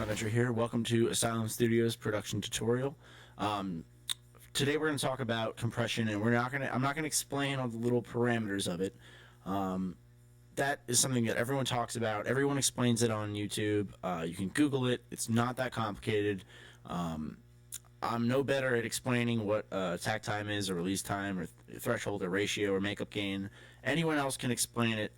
Venture here. Welcome to Asylum Studios production tutorial. Today we're going to talk about compression, and I'm not going to explain all the little parameters of it. That is something that everyone talks about. Everyone explains it on YouTube. You can Google it. It's not that complicated. I'm no better at explaining what attack time is, or release time, or threshold, or ratio, or makeup gain. Anyone else can explain it.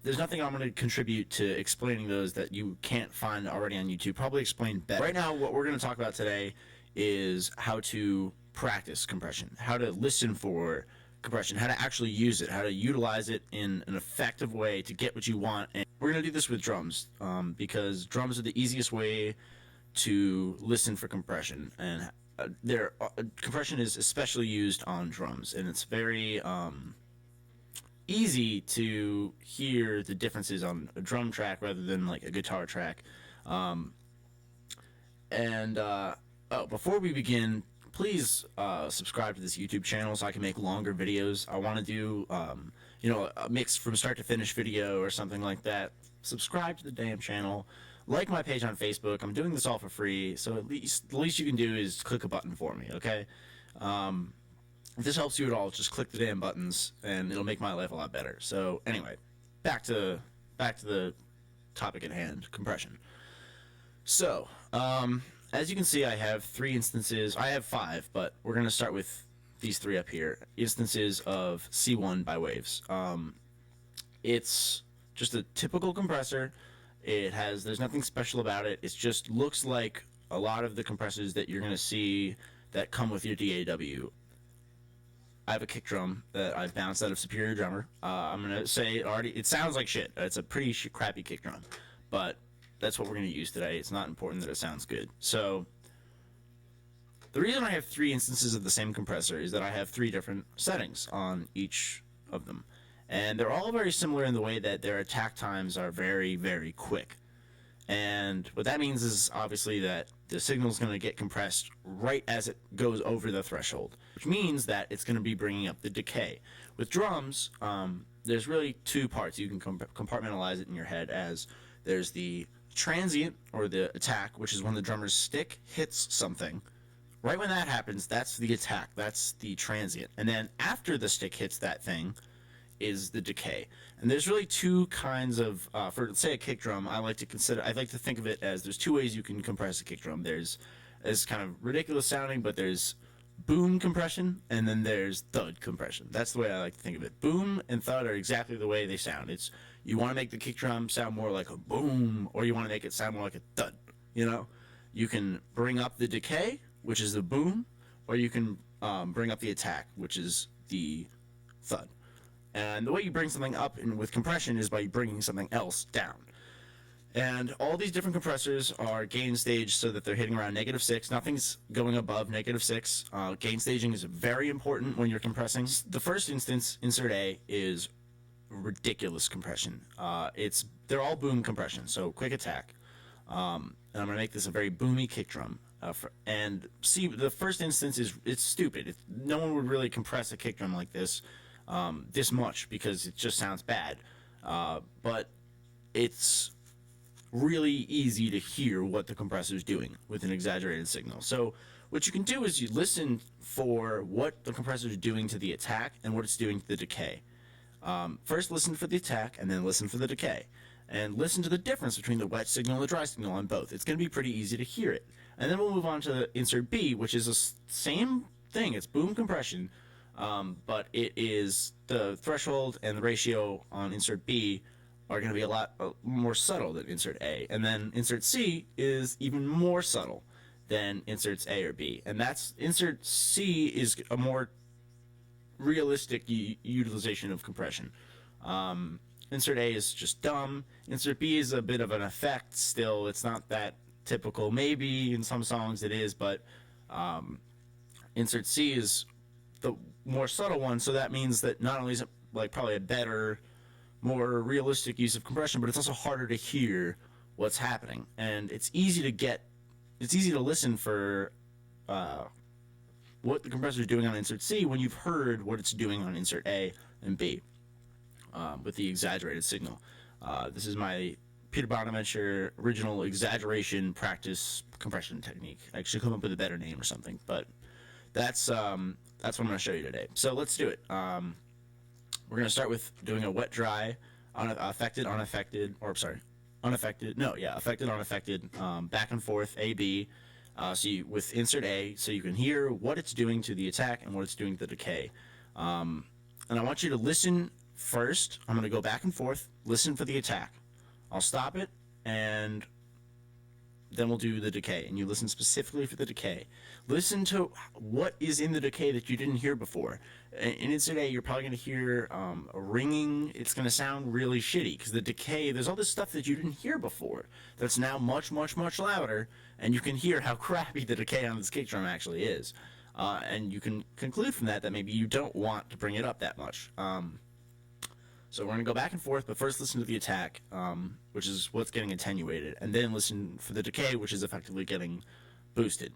There's nothing I'm going to contribute to explaining those that you can't find already on YouTube. Probably explain better. Right now, what we're going to talk about today is how to practice compression, how to listen for compression, how to actually use it, how to utilize it in an effective way to get what you want. And we're going to do this with drums because drums are the easiest way to listen for compression. And compression is especially used on drums, and it's very easy to hear the differences on a drum track rather than like a guitar track. Before we begin, please subscribe to this YouTube channel so I can make longer videos. I want to do a mix from start to finish video or something like that. Subscribe to the damn channel. Like my page on Facebook. I'm doing this all for free, so the least you can do is click a button for me, okay? If this helps you at all, just click the damn buttons, and it'll make my life a lot better. So anyway, back to the topic at hand, compression. So, as you can see, I have 3 instances. I have 5, but we're going to start with these 3 up here. Instances of C1 by Waves. It's just a typical compressor. There's nothing special about it. It just looks like a lot of the compressors that you're going to see that come with your DAW. I have a kick drum that I bounced out of Superior Drummer. I'm going to say it sounds like shit. It's a pretty crappy kick drum, but that's what we're going to use today. It's not important that it sounds good. So the reason I have 3 instances of the same compressor is that I have 3 different settings on each of them. And they're all very similar in the way that their attack times are very, very quick. And what that means is obviously that the signal is going to get compressed right as it goes over the threshold, which means that it's going to be bringing up the decay. With drums, there's really 2 parts. You can compartmentalize it in your head as there's the transient, or the attack, which is when the drummer's stick hits something. Right when that happens, that's the attack. That's the transient. And then after the stick hits that thing is the decay. And there's really 2 kinds of, for say a kick drum, I like to think of it as there's 2 ways you can compress a kick drum. It's kind of ridiculous sounding, but there's boom compression, and then there's thud compression. That's the way I like to think of it. Boom and thud are exactly the way they sound. You want to make the kick drum sound more like a boom, or you want to make it sound more like a thud. You can bring up the decay, which is the boom, or you can bring up the attack, which is the thud. And the way you bring something up with compression is by bringing something else down. And all these different compressors are gain staged so that they're hitting around -6. Nothing's going above -6. Gain staging is very important when you're compressing. The first instance, insert A, is ridiculous compression. They're all boom compression, so quick attack. And I'm going to make this a very boomy kick drum. And see, the first instance it's stupid. No one would really compress a kick drum like this much, because it just sounds bad. But it's really easy to hear what the compressor is doing with an exaggerated signal. So what you can do is you listen for what the compressor is doing to the attack and what it's doing to the decay. First listen for the attack, and then listen for the decay. And listen to the difference between the wet signal and the dry signal on both. It's going to be pretty easy to hear it. And then we'll move on to insert B, which is the same thing. It's boom compression, but it is the threshold and the ratio on insert B are going to be a lot more subtle than insert A. And then insert C is even more subtle than inserts A or B. And insert C is a more realistic utilization of compression. Insert A is just dumb. Insert B is a bit of an effect still. It's not that typical. Maybe in some songs it is, but insert C is the more subtle one, so that means that not only is it like probably a better, more realistic use of compression, but it's also harder to hear what's happening. And it's easy to listen for what the compressor is doing on insert C when you've heard what it's doing on insert A and B with the exaggerated signal. This is my Peter Bonaventure original exaggeration practice compression technique. I should come up with a better name or something, but that's what I'm going to show you today. So let's do it. We're going to start with doing a wet dry, affected, unaffected, or sorry, unaffected. No, yeah, affected, unaffected, back and forth, A, B. With insert A, so you can hear what it's doing to the attack and what it's doing to the decay. And I want you to listen first. I'm going to go back and forth, listen for the attack. I'll stop it, and then we'll do the decay. And you listen specifically for the decay. Listen to what is in the decay that you didn't hear before. In insert A, you're probably going to hear a ringing. It's going to sound really shitty because the decay, there's all this stuff that you didn't hear before that's now much, much, much louder, and you can hear how crappy the decay on this kick drum actually is. And you can conclude from that maybe you don't want to bring it up that much. So we're going to go back and forth, but first listen to the attack, which is what's getting attenuated, and then listen for the decay, which is effectively getting boosted.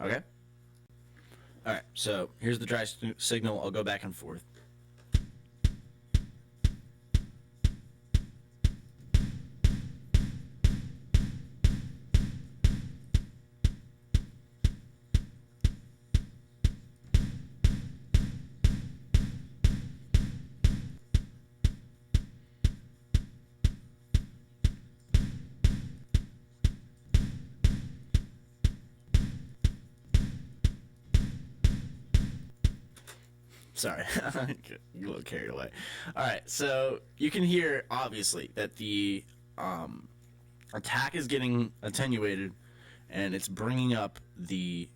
Okay? Alright, so here's the dry signal. I'll go back and forth. Sorry, a little carried away. All right, so you can hear obviously that the attack is getting attenuated, and it's bringing up the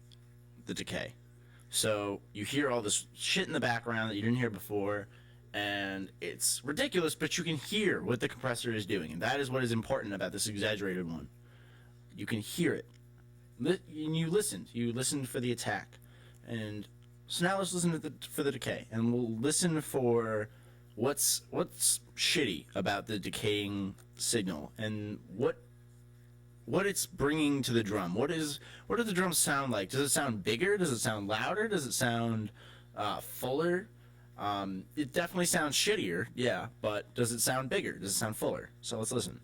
decay. So you hear all this shit in the background that you didn't hear before, and it's ridiculous, but you can hear what the compressor is doing, and that is what is important about this exaggerated one. You can hear it, and you listened for the attack, and so now let's listen for the decay, and we'll listen for what's shitty about the decaying signal and what it's bringing to the drum. What does the drum sound like? Does it sound bigger? Does it sound louder? Does it sound fuller? It definitely sounds shittier, yeah, but does it sound bigger? Does it sound fuller? So let's listen.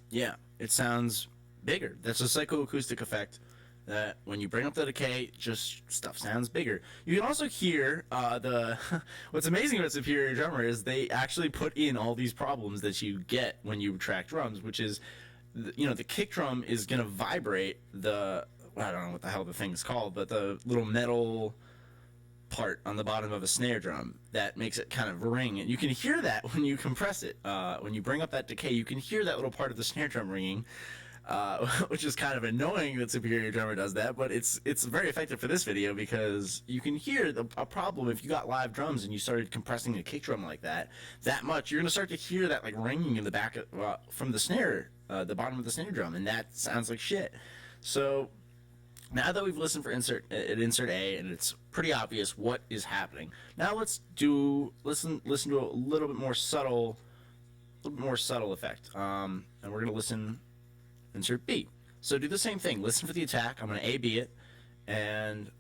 Yeah, it sounds bigger. That's a psychoacoustic effect that when you bring up the decay, just stuff sounds bigger. You can also hear what's amazing about Superior Drummer is they actually put in all these problems that you get when you track drums, which is, the kick drum is going to vibrate I don't know what the hell the thing is called, but the little metal part on the bottom of a snare drum that makes it kind of ring, and you can hear that when you compress it. When you bring up that decay, you can hear that little part of the snare drum ringing, which is kind of annoying that Superior Drummer does that, but it's very effective for this video because you can hear a problem if you got live drums and you started compressing a kick drum like that much. You're going to start to hear that like ringing in the back from the snare, the bottom of the snare drum, and that sounds like shit. So now that we've listened for insert A, and it's pretty obvious what is happening, now let's listen to a little bit more subtle effect. And we're gonna listen insert B. So do the same thing. Listen for the attack. I'm gonna A/B it, and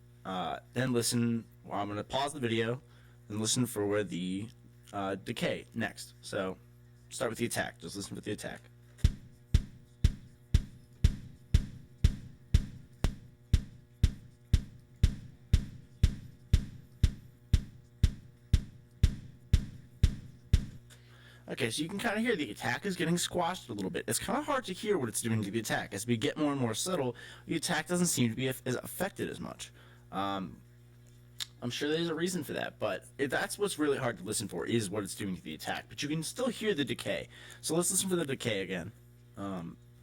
then listen. Well, I'm gonna pause the video and listen for where the decay next. So start with the attack. Just listen for the attack. Okay, so you can kind of hear the attack is getting squashed a little bit. It's kind of hard to hear what it's doing to the attack. As we get more and more subtle, the attack doesn't seem to be as affected as much. I'm sure there's a reason for that, but that's what's really hard to listen for, is what it's doing to the attack. But you can still hear the decay. So let's listen for the decay again.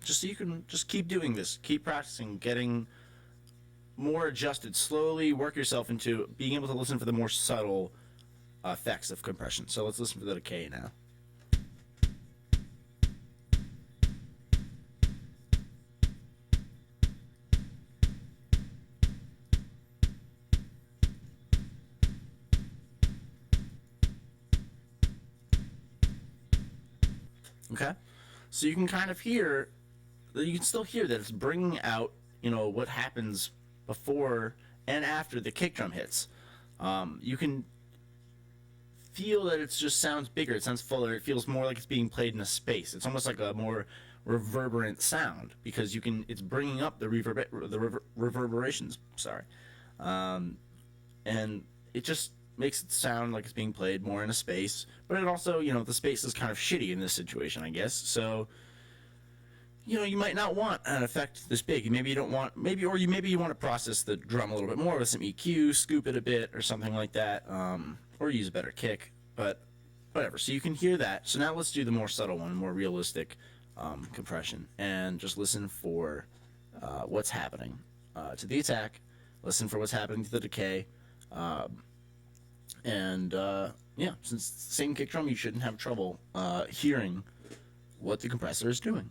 Just so you can just keep doing this. Keep practicing, getting more adjusted. Slowly work yourself into being able to listen for the more subtle effects of compression. So let's listen for the decay now. Okay, so you can kind of hear, you can still hear that it's bringing out, what happens before and after the kick drum hits. You can feel that it just sounds bigger. It sounds fuller. It feels more like it's being played in a space. It's almost like a more reverberant sound because it's bringing up the reverberations. Sorry, and it just makes it sound like it's being played more in a space. But it also, the space is kind of shitty in this situation, I guess. So you might not want an effect this big. Maybe you don't want, maybe you want to process the drum a little bit more with some EQ, scoop it a bit or something like that, or use a better kick. But whatever. So you can hear that. So now let's do the more subtle one, more realistic compression, and just listen for what's happening to the attack. Listen for what's happening to the decay, and yeah, since it's the same kick drum, you shouldn't have trouble hearing what the compressor is doing.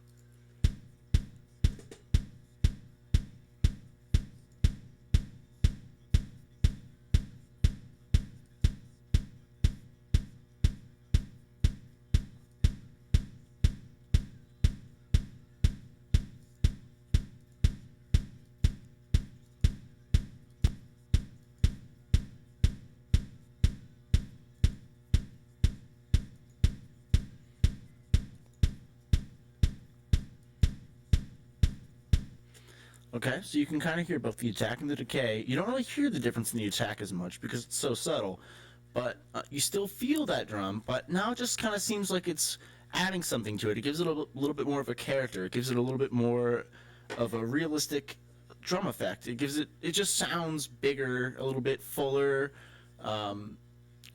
Okay, so you can kind of hear both the attack and the decay. You don't really hear the difference in the attack as much because it's so subtle, but you still feel that drum, but now it just kind of seems like it's adding something to it. It gives it a little bit more of a character. It gives it a little bit more of a realistic drum effect. It just sounds bigger, a little bit fuller.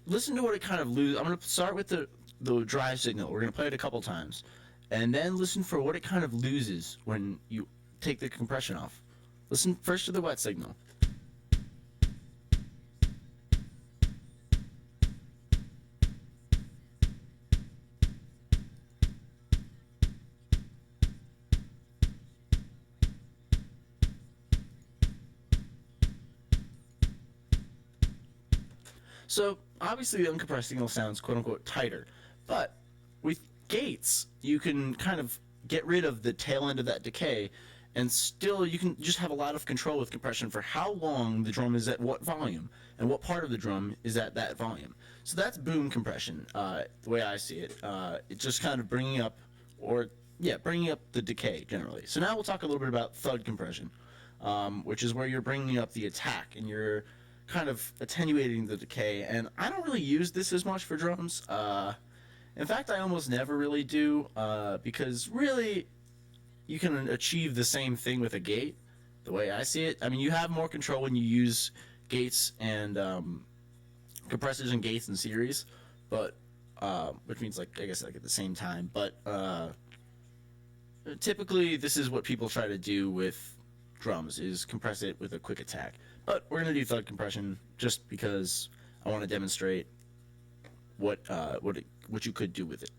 Listen to what it kind of loses. I'm going to start with the drive signal. We're going to play it a couple times, and then listen for what it kind of loses when you take the compression off. Listen first to the wet signal. So obviously the uncompressed signal sounds quote unquote tighter, but with gates you can kind of get rid of the tail end of that decay, and still you can just have a lot of control with compression for how long the drum is at what volume and what part of the drum is at that volume. So that's boom compression, the way I see it. It's just kind of bringing up, or yeah, bringing up the decay generally. So now we'll talk a little bit about thud compression, which is where you're bringing up the attack and you're kind of attenuating the decay. And I don't really use this as much for drums. In fact, I almost never really do, because really you can achieve the same thing with a gate, the way I see it. I mean, you have more control when you use gates and compressors and gates in series, but which means, like, I guess, like at the same time. But typically, this is what people try to do with drums, is compress it with a quick attack. But we're gonna do thud compression just because I want to demonstrate what you could do with it.